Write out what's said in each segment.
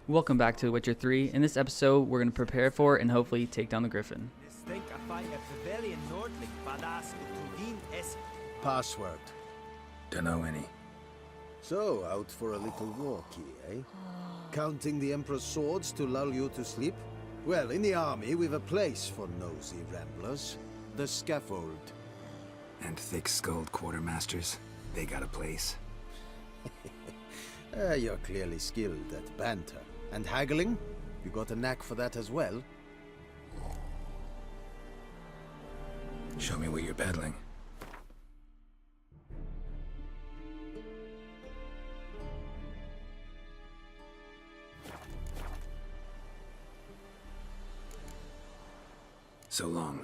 Welcome back to Witcher 3. In this episode, we're going to prepare for and hopefully take down the Griffin. Password. Dunno any. So, out for a little walkie, eh? Counting the Emperor's swords to lull you to sleep? Well, in the army, we've a place for nosy ramblers. The scaffold. And thick-skulled quartermasters, they got a place. You're clearly skilled at banter. And haggling? You got a knack for that as well? Show me what you're peddling. So long.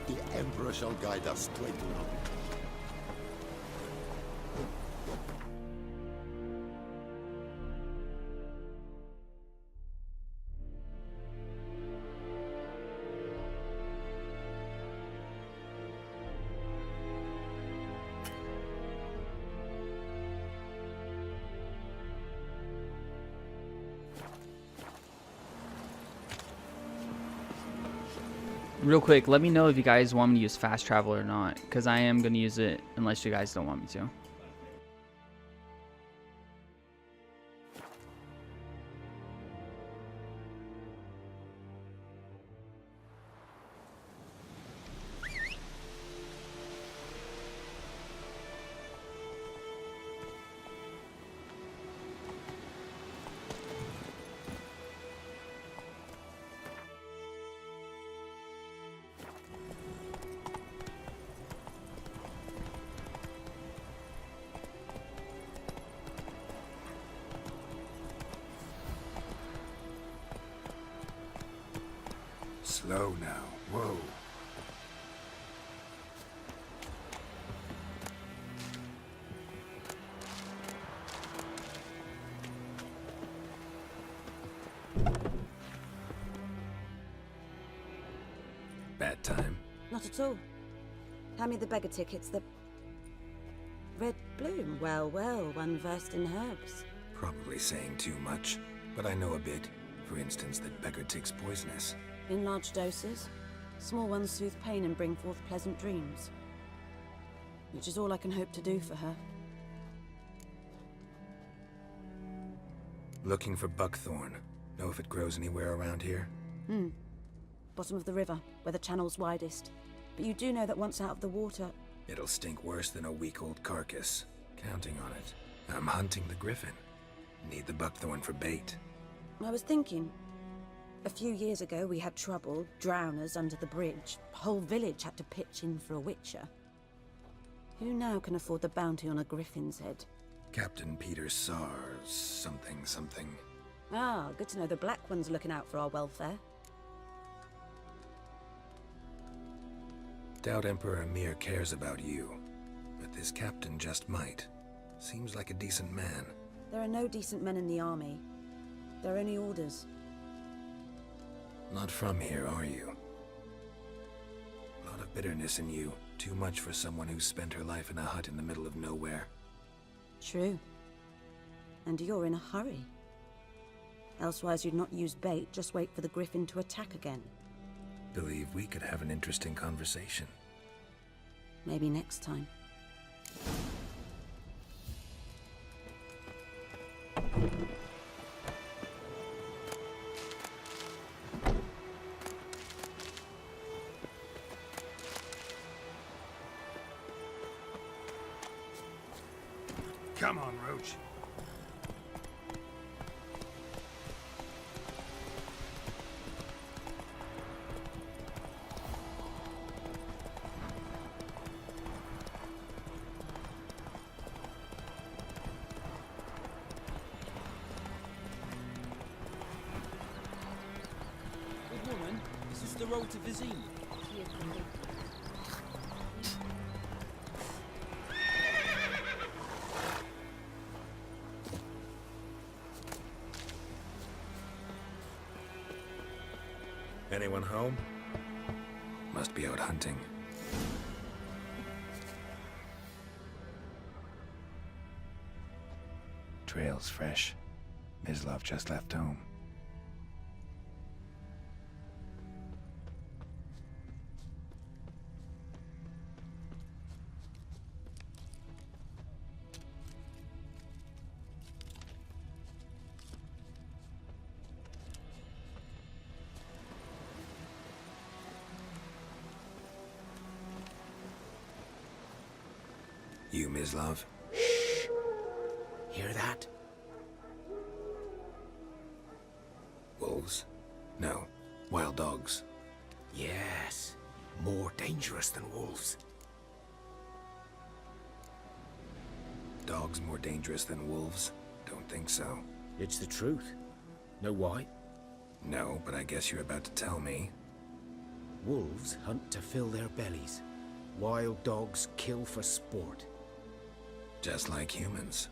The Emperor shall guide us straight along. Real quick, let me know if you guys want me to use fast travel or not, because I am going to use it unless you guys don't want me to. Slow now. Whoa. Bad time. Not at all. Hand me the beggar tickets, the... Red bloom. Well, one versed in herbs. Probably saying too much, but I know a bit. For instance, that beggar tick's poisonous. In large doses. Small ones soothe pain and bring forth pleasant dreams. Which is all I can hope to do for her. Looking for buckthorn. Know if it grows anywhere around here? Bottom of the river, where the channel's widest. But you do know that once out of the water... It'll stink worse than a week-old carcass. Counting on it. I'm hunting the griffin. Need the buckthorn for bait. I was thinking... A few years ago we had trouble, drowners under the bridge. Whole village had to pitch in for a witcher. Who now can afford the bounty on a griffin's head? Captain Peter Sars, something. Ah, good to know the Black One's looking out for our welfare. Doubt Emperor Emir cares about you, but this captain just might. Seems like a decent man. There are no decent men in the army. There are only orders. Not from here, are you? A lot of bitterness in you. Too much for someone who spent her life in a hut in the middle of nowhere. True. And you're in a hurry. Elsewise you'd not use bait, just wait for the griffin to attack again. Believe we could have an interesting conversation. Maybe next time. Come on, Roach. the road to Vizim? Anyone home? Must be out hunting. Trail's fresh. Mislav just left home. You, Mislav? Hear that? Wolves? No. Wild dogs. Yes. More dangerous than wolves. Dogs more dangerous than wolves? Don't think so. It's the truth. Know why? No, but I guess you're about to tell me. Wolves hunt to fill their bellies. Wild dogs kill for sport. Just like humans.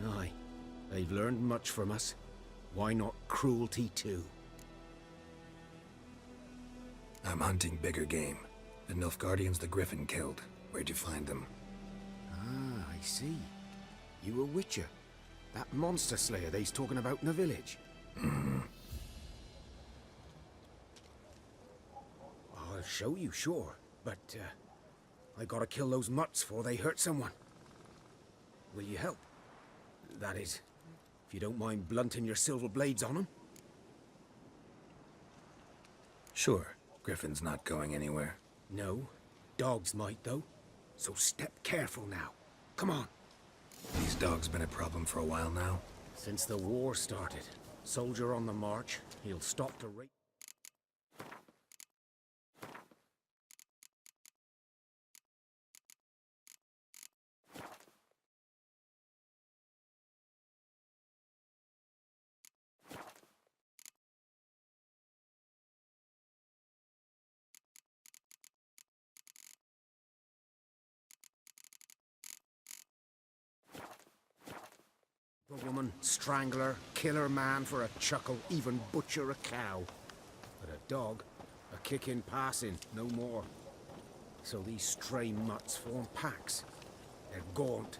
Aye. They've learned much from us. Why not cruelty too? I'm hunting bigger game. The Nilfgaardians the Griffin killed. Where'd you find them? Ah, I see. You a witcher. That monster slayer they's talking about in the village. I'll show you, sure. But, I gotta kill those mutts before they hurt someone. Will you help? That is, if you don't mind blunting your silver blades on them. Sure. Griffin's not going anywhere. No. Dogs might, though. So step careful now. Come on. These dogs been a problem for a while now? Since the war started. Soldier on the march, he'll stop to rape. A woman, strangler, killer man for a chuckle, even butcher a cow. But a dog, a kick in passing, no more. So these stray mutts form packs. They're gaunt,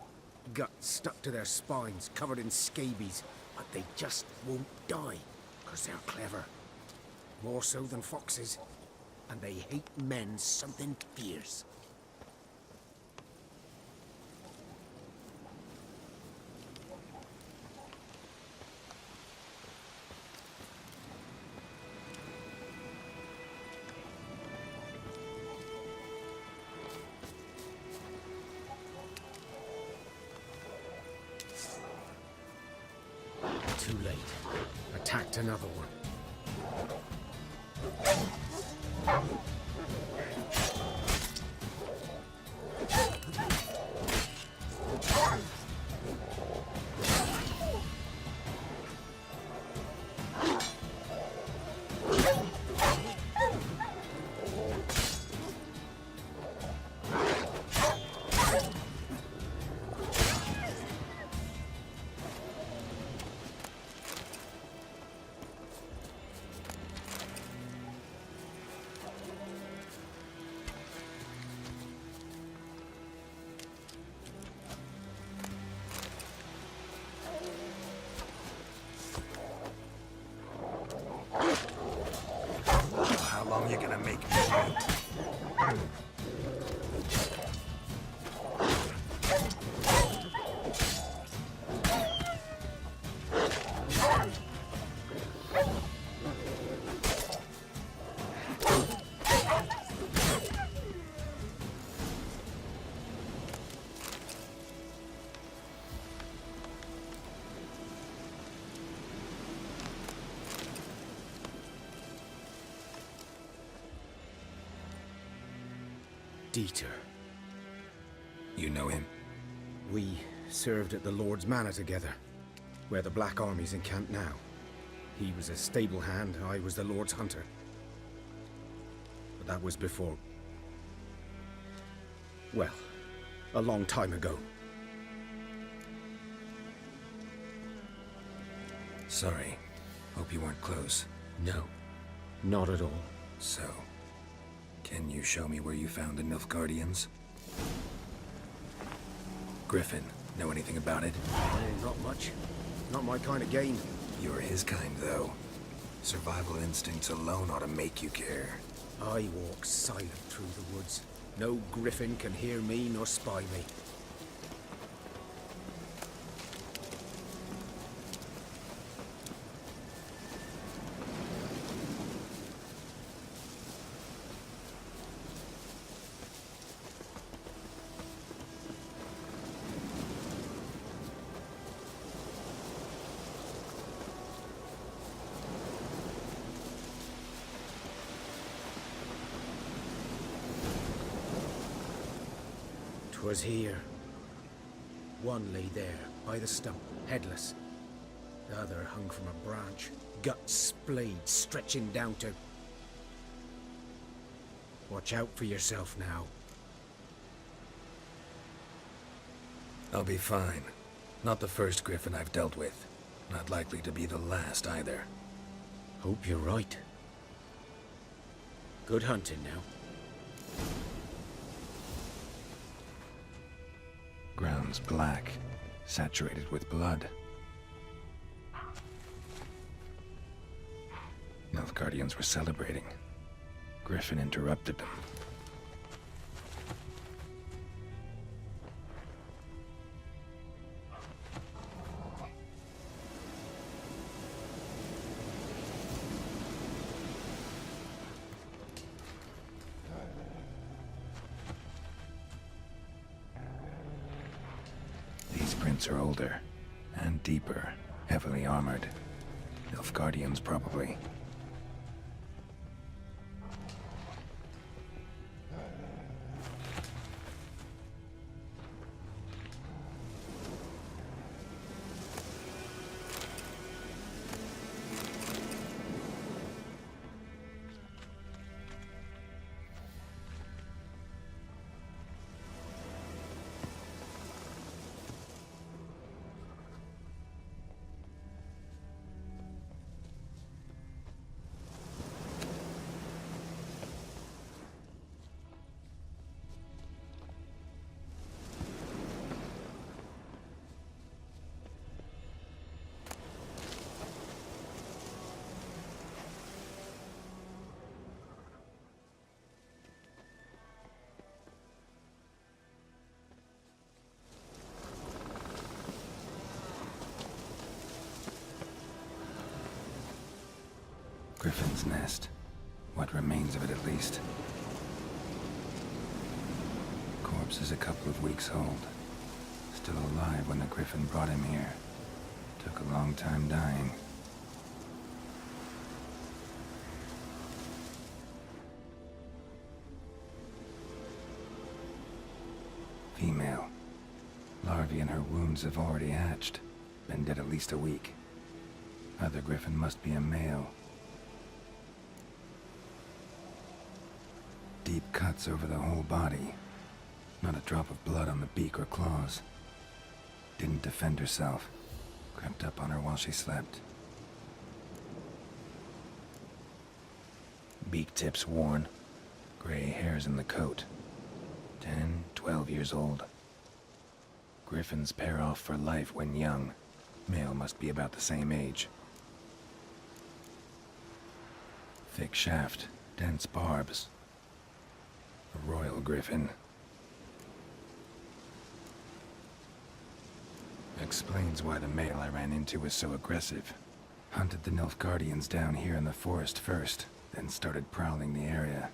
guts stuck to their spines, covered in scabies, but they just won't die, 'cause they're clever. More so than foxes. And they hate men something fierce. Too late. Attacked another one. How long you gonna make me wait? Dieter. You know him? We served at the Lord's Manor together, where the Black Army's encamped now. He was a stable hand, I was the Lord's hunter. But that was before... well, a long time ago. Sorry. Hope you weren't close. No, not at all. So, can you show me where you found the Nilfgaardians? Griffin, know anything about it? Not much. Not my kind of game. You're his kind, though. Survival instincts alone ought to make you care. I walk silent through the woods. No griffin can hear me nor spy me. 'Twas here. One lay there, by the stump, headless. The other hung from a branch, guts splayed, stretching down to... Watch out for yourself now. I'll be fine. Not the first griffin I've dealt with. Not likely to be the last either. Hope you're right. Good hunting now. Ground's black, saturated with blood. Nilfgaardians were celebrating. Griffin interrupted them. These prints are older and deeper, heavily armored. Nilfgaardians, probably. Griffin's nest. What remains of it, at least. Corpse is a couple of weeks old. Still alive when the griffin brought him here. Took a long time dying. Female. Larvae in her wounds have already hatched. Been dead at least a week. Other griffin must be a male. Deep cuts over the whole body. Not a drop of blood on the beak or claws. Didn't defend herself. Crept up on her while she slept. Beak tips worn. Gray hairs in the coat. 10, 12 years old. Griffins pair off for life when young. Male must be about the same age. Thick shaft, dense barbs. A royal griffin. Explains why the male I ran into was so aggressive. Hunted the Nilfgaardians down here in the forest first, then started prowling the area.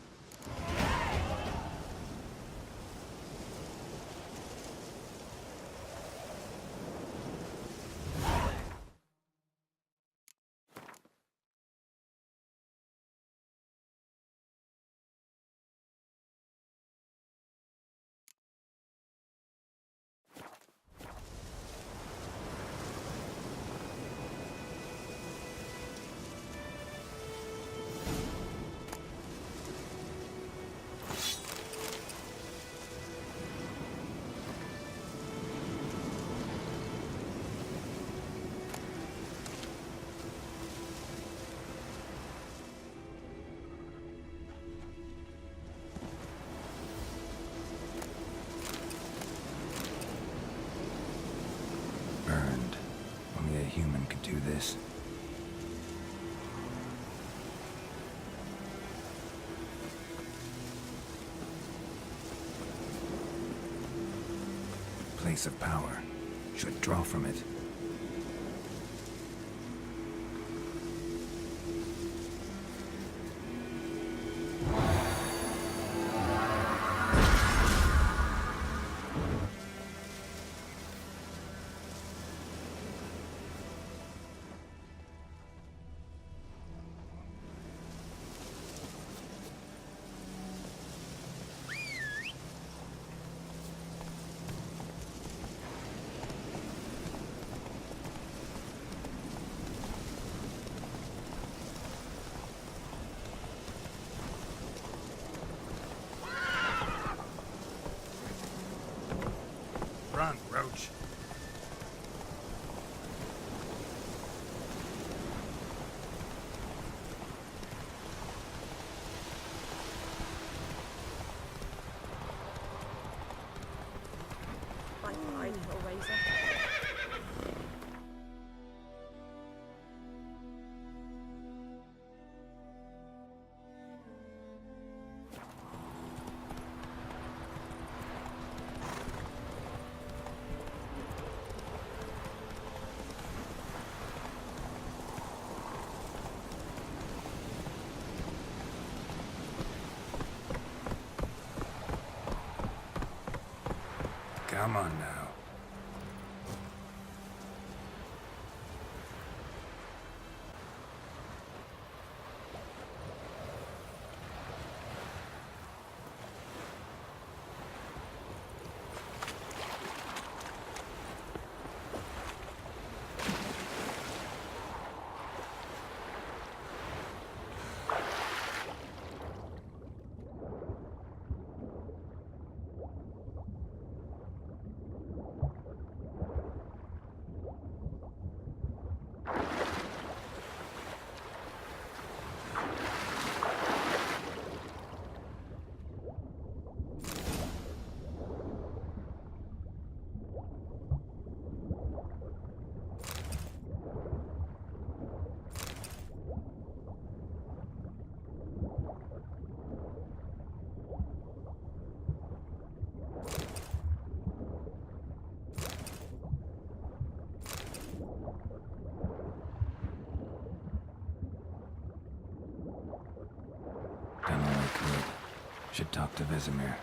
place of power. Should draw from it. Run, Roach. Bye, little razor. Come on now. Done all I could. Should talk to Vesemir.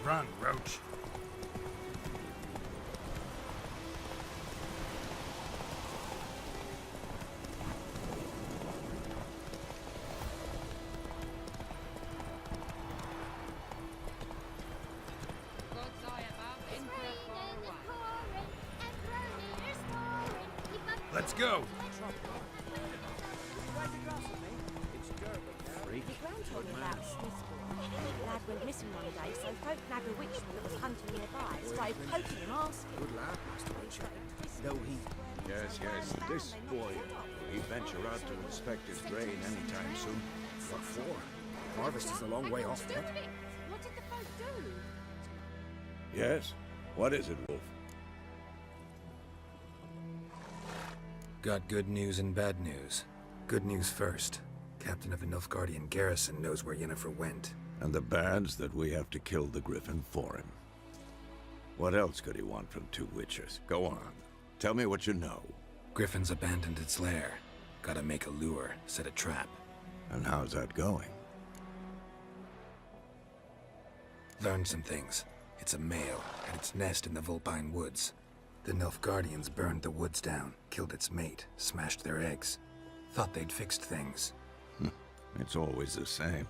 Run, Roach. Let's go. Your grand told me about Smithsburg. The lad went missing one day, so folk nagged a witchman that was hunting nearby. Started poking him, asking. Good lad, Master Witcher. Though he... Yes, this boy, will he venture out to inspect his grain anytime soon? What for? Harvest is a long way off yet. What did the folk do? Yes? What is it, Wolf? Got good news and bad news. Good news first. Captain of the Nilfgaardian garrison knows where Yennefer went. And the bad's that we have to kill the griffin for him. What else could he want from two witchers? Go on. Tell me what you know. Griffin's abandoned its lair. Gotta make a lure, set a trap. And how's that going? Learned some things. It's a male, had its nest in the Vulpine Woods. The Nilfgaardians burned the woods down, killed its mate, smashed their eggs. Thought they'd fixed things. It's always the same.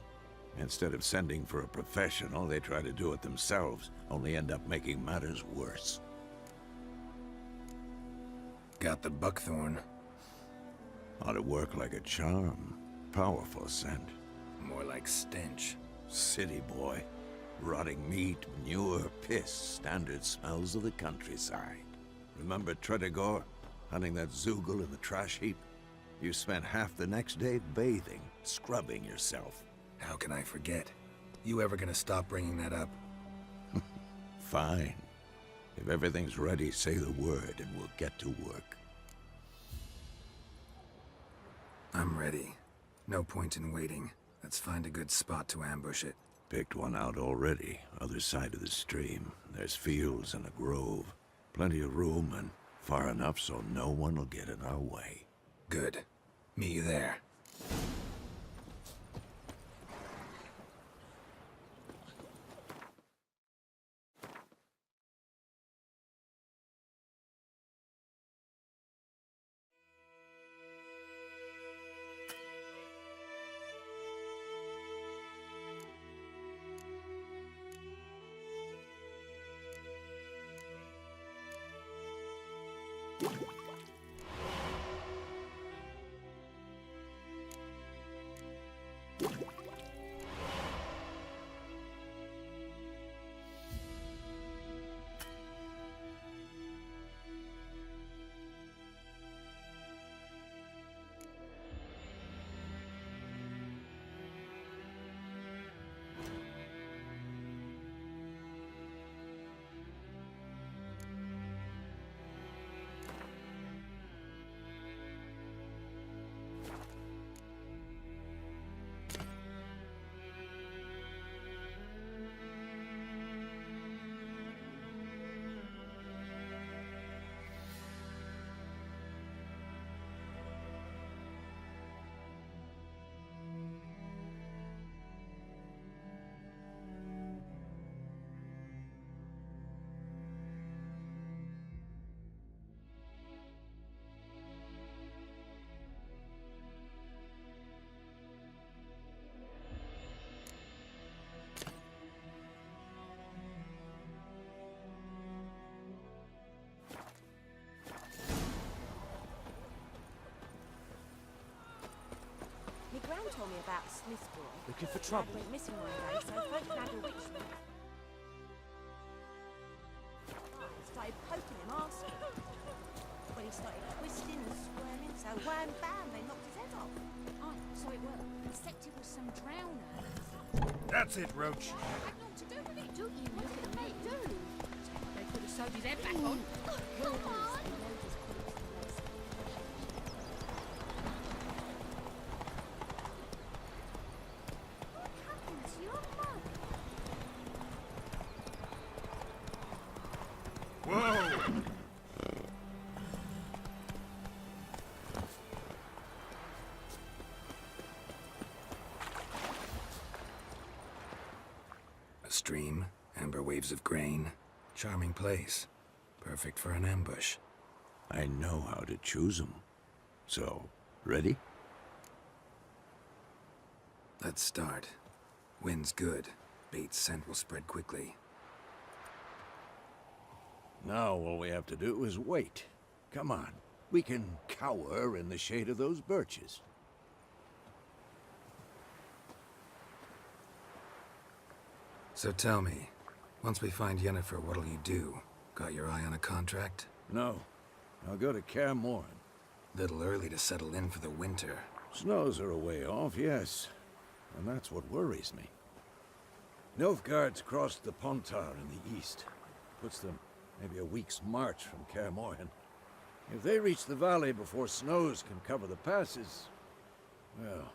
Instead of sending for a professional, they try to do it themselves, only end up making matters worse. Got the buckthorn. Ought to work like a charm. Powerful scent. More like stench. City boy. Rotting meat, manure, piss, standard smells of the countryside. Remember Tredegor? Hunting that Zoogle in the trash heap? You spent half the next day bathing, scrubbing yourself. How can I forget? You ever gonna stop bringing that up? Fine. If everything's ready, say the word and we'll get to work. I'm ready. No point in waiting. Let's find a good spot to ambush it. Picked one out already. Other side of the stream. There's fields and a grove. Plenty of room and far enough so no one will get in our way. Good. Meet you there. My gran told me about a Smith boy. Looking for Dad trouble? went missing one day, so folk had a witch. I started poking him, asking. When he started twisting and squirming, so wham bam, they knocked his head off. Oh, so it was. Except it was some drowner. That's it, Roach. Had naught to do with it. Don't you look at me, do? They could have sewed his head back on. Come on! What happened to your mum? Whoa! A stream, amber waves of grain. Charming place. Perfect for an ambush. I know how to choose them. So, ready? Let's start. Wind's good. Bait's scent will spread quickly. Now all we have to do is wait. Come on. We can cower in the shade of those birches. So tell me, once we find Yennefer, what'll you do? Got your eye on a contract? No. I'll go to Kaer Morhen. Little early to settle in for the winter. Snows are a way off, yes. And that's what worries me. Nilfgaard's crossed the Pontar in the east. Puts them maybe a week's march from Kaer Morhen. If they reach the valley before snows can cover the passes, well,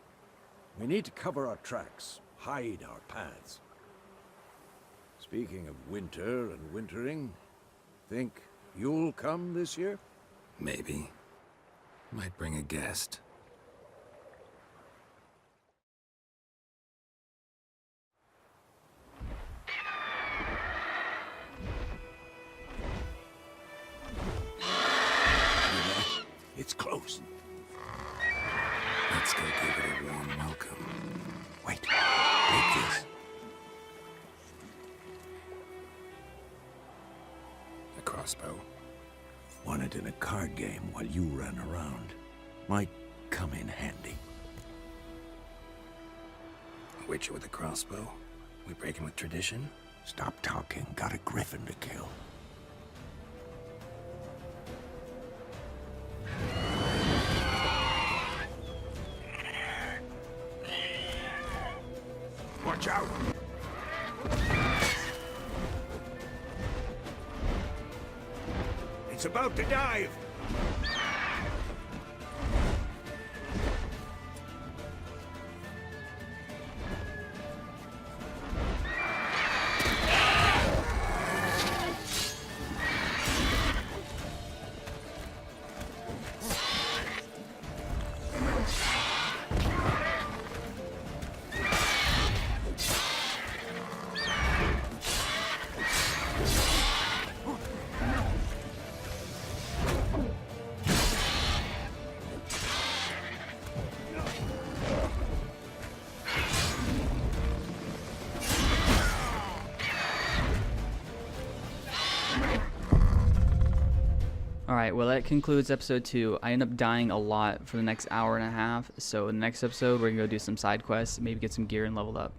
we need to cover our tracks, hide our paths. Speaking of winter and wintering, think you'll come this year? Maybe. Might bring a guest. It's close. Let's go give it a warm welcome. Wait, take this. A crossbow. Won it in a card game while you ran around. Might come in handy. A witcher with a crossbow. We breaking with tradition? Stop talking. Got a griffin to kill. Watch out! It's about to dive! Alright, well that concludes episode 2. I end up dying a lot for the next hour and a half, so in the next episode we're going to go do some side quests, maybe get some gear and leveled up.